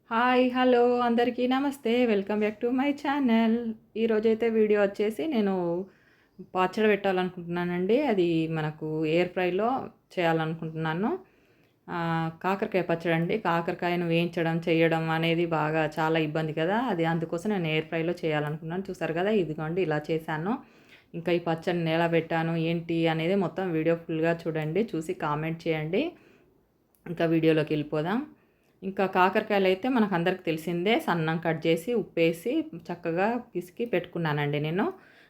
Hi hello అందరికీ నమస్తే. Welcome back to my channel. ఈరోజైతే వీడియో వచ్చేసి నేను పచ్చడి పెట్టాలనుకుంటున్నానండి. అది మనకు ఎయిర్ ఫ్రైలో చేయాలనుకుంటున్నాను. కాకరకాయ పచ్చడి అండి. కాకరకాయను వేయించడం, చేయడం అనేది బాగా చాలా ఇబ్బంది కదా! అది అందుకోసం నేను ఎయిర్ ఫ్రైలో చేయాలనుకున్నాను. చూసారు కదా! ఇదిగోండి ఇలా చేశాను. ఇంకా ఈ పచ్చడిని ఎలా పెట్టాను, ఏంటి అనేది మొత్తం వీడియో ఫుల్‌గా చూడండి. చూసి కామెంట్ చేయండి. ఇంకా వీడియోలోకి వెళ్ళిపోదాం. ఇంకా కాకరకాయలైతే మనకందరికి తెలిసిందే. సన్నంగా కట్ చేసి, ఉప్పేసి, చక్కగా పిసికి పెట్టుకున్నానండి నేను.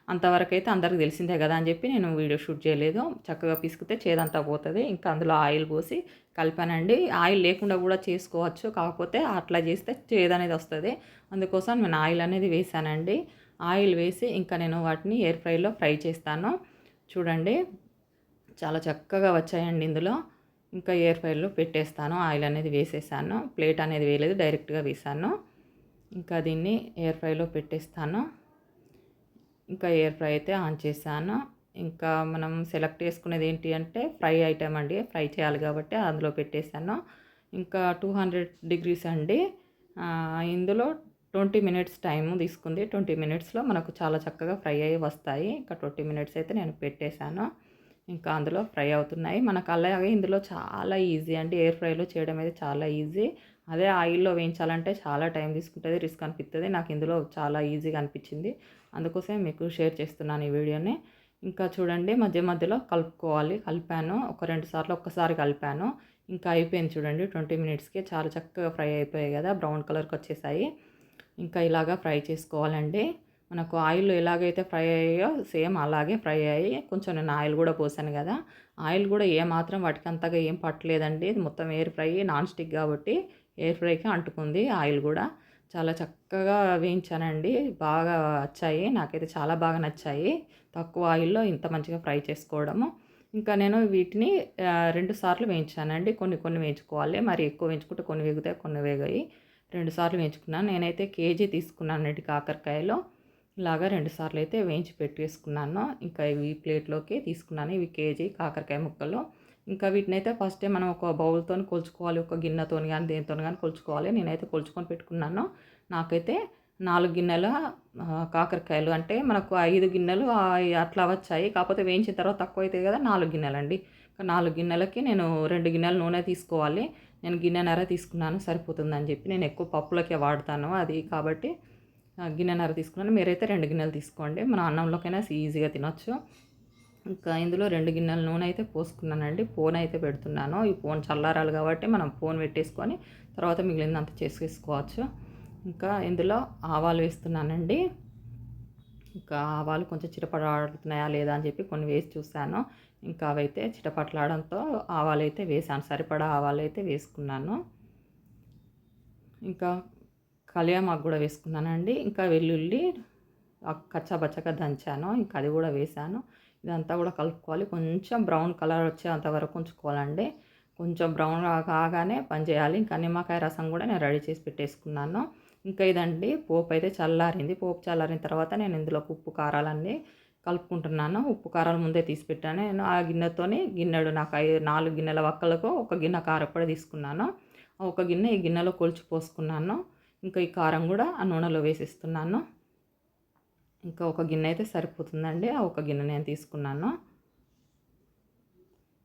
అంతవరకైతే అందరికి తెలిసిందే కదా అని చెప్పి నేను వీడియో షూట్ చేయలేదు. చక్కగా పిసికితే చేదంతా పోతది. ఇంకా అందులో ఆయిల్ పోసి కలిపానండి. ఆయిల్ లేకుండా కూడా చేసుకోవచ్చు. కాకపోతే అట్లా చేస్తే చేదనేది వస్తది. అందుకోసం నేను ఆయిల్ అనేది వేశానండి. ఆయిల్ వేసి ఇంకా నేను వాటిని ఎయిర్ ఫ్రైలో ఫ్రై చేస్తాను. చూడండి చాలా చక్కగా వచ్చాయండి ఇందులో. ఇంకా ఎయిర్ ఫ్రైలో పెట్టేస్తాను. ఆయిల్ అనేది వేసేసాను. ప్లేట్ అనేది వేయలేదు, డైరెక్ట్‌గా వేసాను. ఇంకా దీన్ని ఎయిర్ ఫ్రైలో పెట్టేస్తాను. ఇంకా ఎయిర్ ఫ్రై అయితే ఆన్ చేశాను. ఇంకా మనం సెలెక్ట్ చేసుకునేది ఏంటి అంటే ఫ్రై ఐటెమ్ అండి. ఫ్రై చేయాలి కాబట్టి అందులో పెట్టేసాను. ఇంకా 200 డిగ్రీస్ అండి. ఇందులో 20 మినిట్స్ టైము తీసుకుంది. 20 మినిట్స్‌లో మనకు చాలా చక్కగా ఫ్రై అయ్యి వస్తాయి. ఇంకా 20 మినిట్స్ అయితే నేను పెట్టేశాను. ఇంకా అందులో ఫ్రై అవుతున్నాయి. మనకు అలాగే ఇందులో చాలా ఈజీ అండి. ఎయిర్ ఫ్రైలో చేయడం అయితే చాలా ఈజీ. అదే ఆయిల్‌లో వేయించాలంటే చాలా టైం తీసుకుంటది. రిస్క్ అనిపిత్తది. నాకు ఇందులో చాలా ఈజీగా అనిపించింది. అందుకోసమే మీకు షేర్ చేస్తున్నాను ఈ వీడియోని. ఇంకా చూడండి మధ్య మధ్యలో కలుపుకోవాలి. కలిపాను. ఒక 2 సార్లు ఒక్కసారి కలిపాను. ఇంకా అయిపోయింది చూడండి 20 మినిట్స్‌కి చాలా చక్కగా ఫ్రై అయిపోయాయి కదా! బ్రౌన్ కలర్‌కి వచ్చేసాయి. ఇంకా ఇలాగా ఫ్రై చేసుకోవాలండి. మనకు ఆయిల్‌లో ఎలాగైతే ఫ్రై అయ్యాయో సేమ్ అలాగే ఫ్రై అయ్యి కొంచెం నేను ఆయిల్ కూడా పోసాను కదా! ఆయిల్ కూడా ఏమాత్రం వాటికి అంతగా ఏం పట్టలేదండి. ఇది మొత్తం ఎయిర్ ఫ్రై నాన్ స్టిక్ కాబట్టి ఎయిర్ ఫ్రైకి అంటుకుంది ఆయిల్ కూడా. చాలా చక్కగా వేయించానండి. బాగా వచ్చాయి. నాకైతే చాలా బాగా నచ్చాయి. తక్కువ ఆయిల్‌లో ఇంత మంచిగా ఫ్రై చేసుకోవడము. ఇంకా నేను వీటిని 2 సార్లు వేయించానండి. కొన్ని కొన్ని వేయించుకోవాలి. మరి ఎక్కువ వేయించుకుంటే కొన్ని వేగుతాయి, కొన్ని వేగయి. 2 సార్లు వేయించుకున్నాను. నేనైతే కేజీ తీసుకున్నానండి కాకరకాయలో. ఇలాగా 2 సార్లు అయితే వేయించి పెట్టేసుకున్నాను. ఇంకా ఇవి ప్లేట్‌లోకి తీసుకున్నాను. ఇవి కేజీ కాకరకాయ ముక్కలు. ఇంకా వీటినైతే ఫస్టే మనం ఒక బౌల్‌తోని కొలుచుకోవాలి. ఒక గిన్నెతోని గానీ, దేనితోని గానీ కొలుచుకోవాలి. నేనైతే కొలుచుకొని పెట్టుకున్నాను. నాకైతే 4 గిన్నెల కాకరకాయలు అంటే మనకు 5 గిన్నెలు అట్లా వచ్చాయి. కాకపోతే వేయించిన తర్వాత తక్కువైతాయి కదా! 4 గిన్నెలండి. 4 గిన్నెలకి నేను 2 గిన్నెల నూనె తీసుకోవాలి. నేను గిన్నెన్నర తీసుకున్నాను సరిపోతుందని చెప్పి. నేను ఎక్కువ పప్పులకే వాడతాను అది కాబట్టి గిన్నెన్నర తీసుకున్నాను. మీరైతే 2 గిన్నెలు తీసుకోండి. మనం అన్నంలోకైనా ఈజీగా తినొచ్చు. ఇంకా ఇందులో 2 గిన్నెల నూనె అయితే పోసుకున్నానండి. పోనైతే పెడుతున్నాను. ఈ పోను చల్లారాలి కాబట్టి మనం పోను పెట్టేసుకొని తర్వాత మిగిలిందంతా చేసేసుకోవచ్చు. ఇంకా ఇందులో ఆవాలు వేస్తున్నానండి. ఇంకా ఆవాలు కొంచెం చిటపటలాడుతున్నాయా లేదా అని చెప్పి కొన్ని వేసి చూశాను. ఇంకా అవైతే చిటపటలాడడంతో ఆవాలైతే వేసాను. సరిపడా ఆవాలైతే వేసుకున్నాను. ఇంకా కళ్యామాకు కూడా వేసుకున్నానండి. ఇంకా వెల్లుల్లి కచ్చాబచ్చాగా దంచాను. ఇంకా అది కూడా వేసాను. ఇదంతా కూడా కలుపుకోవాలి. కొంచెం బ్రౌన్ కలర్ వచ్చేంత వరకు ఉంచుకోవాలండి. కొంచెం బ్రౌన్ కాగానే పని చేయాలి. ఇంకా నిమ్మకాయ రసం కూడా నేను రెడీ చేసి పెట్టేసుకున్నాను. ఇంకా ఇదండి పోపు అయితే చల్లారింది. పోపు చల్లారిన తర్వాత నేను ఇందులో ఉప్పు కారాలన్నీ కలుపుకుంటున్నాను. ఉప్పు కారాలు ముందే తీసి పెట్టాను. నేను ఆ గిన్నెతోని గిన్నెడు నాకు 4 గిన్నెల వక్కలకు ఒక గిన్నె కారప్పొడి తీసుకున్నాను. ఒక గిన్నె ఈ గిన్నెలో కొలిచి పోసుకున్నాను. ఇంకా ఈ కారం కూడా ఆ నూనెలో వేసేస్తున్నాను. ఇంకా ఒక గిన్నె అయితే సరిపోతుందండి. ఆ ఒక గిన్నె నేను తీసుకున్నాను.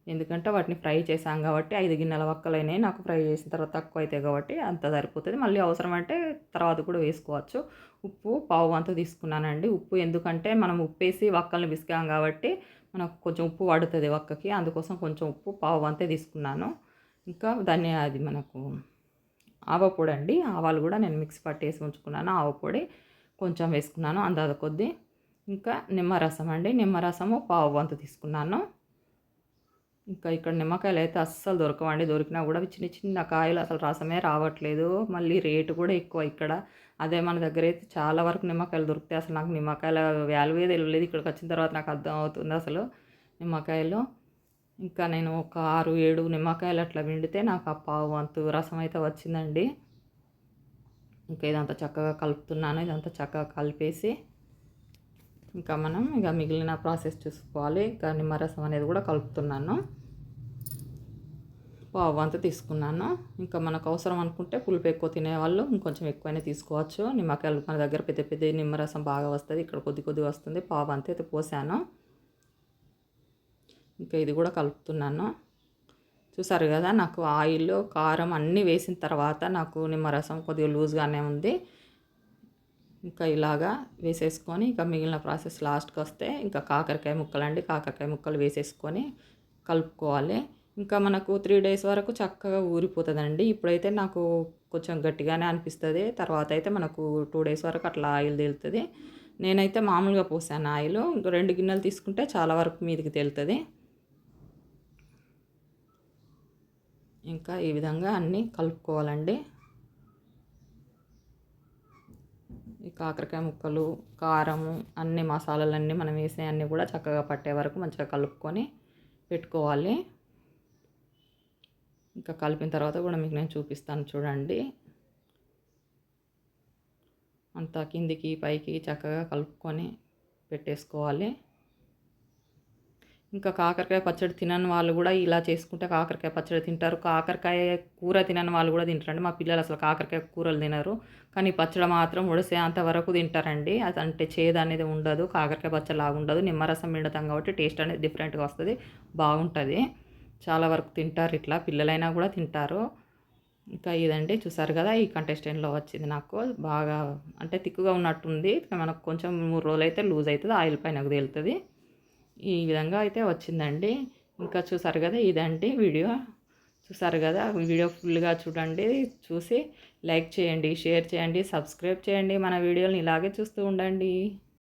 ఎందుకంటే వాటిని ఫ్రై చేశాం కాబట్టి 5 గిన్నెల వక్కలైనాయి. నాకు ఫ్రై చేసిన తర్వాత తక్కువ అవుతాయి కాబట్టి అంత సరిపోతుంది. మళ్ళీ అవసరమంటే తర్వాత కూడా వేసుకోవచ్చు. ఉప్పు పావు వంతు తీసుకున్నానండి. ఉప్పు ఎందుకంటే మనం ఉప్పేసి వక్కల్ని పిసికాం కాబట్టి మనకు కొంచెం ఉప్పు పడుతుంది వక్కకి. అందుకోసం కొంచెం ఉప్పు పావు వంతే తీసుకున్నాను. ఇంకా అది మనకు ఆవపొడి అండి. ఆవాలు కూడా నేను మిక్సీ పట్టేసి ఉంచుకున్నాను. ఆవపొడి కొంచెం వేసుకున్నాను అందాజ కొద్దీ. ఇంకా నిమ్మరసం అండి. నిమ్మరసము పావు వంతు తీసుకున్నాను. ఇంకా ఇక్కడ నిమ్మకాయలు అయితే అస్సలు దొరకవండి. దొరికినా కూడా అవి చిన్న చిన్న కాయలు అసలు రసమే రావట్లేదు. మళ్ళీ రేటు కూడా ఎక్కువ ఇక్కడ. అదే మన దగ్గర అయితే చాలా వరకు నిమ్మకాయలు దొరుకుతాయి. అసలు నాకు నిమ్మకాయల వాల్యూయే తెలియలేదు. ఇక్కడికి వచ్చిన తర్వాత నాకు అర్థం అవుతుంది అసలు నిమ్మకాయలు. ఇంకా నేను ఒక 6, 7 నిమ్మకాయలు అట్లా పిండితే నాకు ఆ పావు వంతు రసం అయితే వచ్చిందండి. ఇంకా ఇదంతా చక్కగా కలుపుతున్నాను. ఇదంతా చక్కగా కలిపేసి ఇంకా మనం మిగిలిన ప్రాసెస్ చూసుకోవాలి. ఇంకా నిమ్మరసం అనేది కూడా కలుపుతున్నాను. పావు వంత తీసుకున్నాను. ఇంకా మనకు అవసరం అనుకుంటే పులుపు ఎక్కువ తినేవాళ్ళు ఇంకొంచెం ఎక్కువైనా తీసుకోవచ్చు. నిమ్మకాయలు మన దగ్గర పెద్ద పెద్ద నిమ్మరసం బాగా వస్తుంది, ఇక్కడ కొద్ది కొద్దిగా వస్తుంది. పావు వంత అయితే పోసాను. ఇంకా ఇది కూడా కలుపుతున్నాను. చూసారు కదా, నాకు ఆయిల్ కారం అన్నీ వేసిన తర్వాత నాకు నిమ్మరసం కొద్దిగా లూజ్గానే ఉంది. ఇంకా ఇలాగా వేసేసుకొని ఇంకా మిగిలిన ప్రాసెస్ లాస్ట్కి వస్తే ఇంకా కాకరకాయ ముక్కలు వేసేసుకొని కలుపుకోవాలి. ఇంకా మనకు 3 days వరకు చక్కగా ఊరిపోతుందండి. ఇప్పుడైతే నాకు కొంచెం గట్టిగానే అనిపిస్తుంది, తర్వాత అయితే మనకు 2 days వరకు అట్లా ఆయిల్ తేలుతుంది. నేనైతే మామూలుగా పోసాను ఆయిల్. 2 గిన్నెలు తీసుకుంటే చాలా వరకు మీదికి తేలుతుంది. ఇంకా ఈ విధంగా అన్నీ కలుపుకోవాలండి. ఈ కాకరకాయ ముక్కలు, కారము, అన్ని మసాలాలన్నీ మనం వేసినవన్నీ కూడా చక్కగా పట్టే వరకు మంచిగా కలుపుకొని పెట్టుకోవాలి. ఇంకా కలిపిన తర్వాత కూడా మీకు నేను చూపిస్తాను చూడండి. అంతా కిందికి పైకి చక్కగా కలుపుకొని పెట్టేసుకోవాలి. ఇంకా కాకరకాయ పచ్చడి తినని వాళ్ళు కూడా ఇలా చేసుకుంటే కాకరకాయ పచ్చడి తింటారు. కాకరకాయ కూర తినని వాళ్ళు కూడా తింటారండి. మా పిల్లలు అసలు కాకరకాయ కూరలు తినరు, కానీ పచ్చడి మాత్రం ఉడిసేంత వరకు తింటారండి. అది అంటే చేదు అనేది ఉండదు, కాకరకాయ పచ్చడి లాగా ఉండదు. నిమ్మరసం పిండుతాం కాబట్టి టేస్ట్ అనేది డిఫరెంట్గా వస్తుంది, బాగుంటుంది. చాలా వరకు తింటారు, ఇట్లా పిల్లలైనా కూడా తింటారు. ఇంకా ఇదండి, చూసారు కదా, ఈ కంటెస్టెంట్లో వచ్చింది. నాకు బాగా అంటే తిక్కుగా ఉన్నట్టుంది. మనకు కొంచెం 3 రోజులు అయితే లూజ్ అవుతుంది, ఆయిల్ పైనకు తేలుతుంది. ఈ విధంగా అయితే వచ్చిందండి. ఇంకా చూసారు కదా, ఇదండి వీడియో. చూసారు కదా, వీడియో ఫుల్గా చూడండి. చూసి లైక్ చేయండి, షేర్ చేయండి, సబ్స్క్రైబ్ చేయండి. మన వీడియోని ఇలాగే చూస్తూ ఉండండి.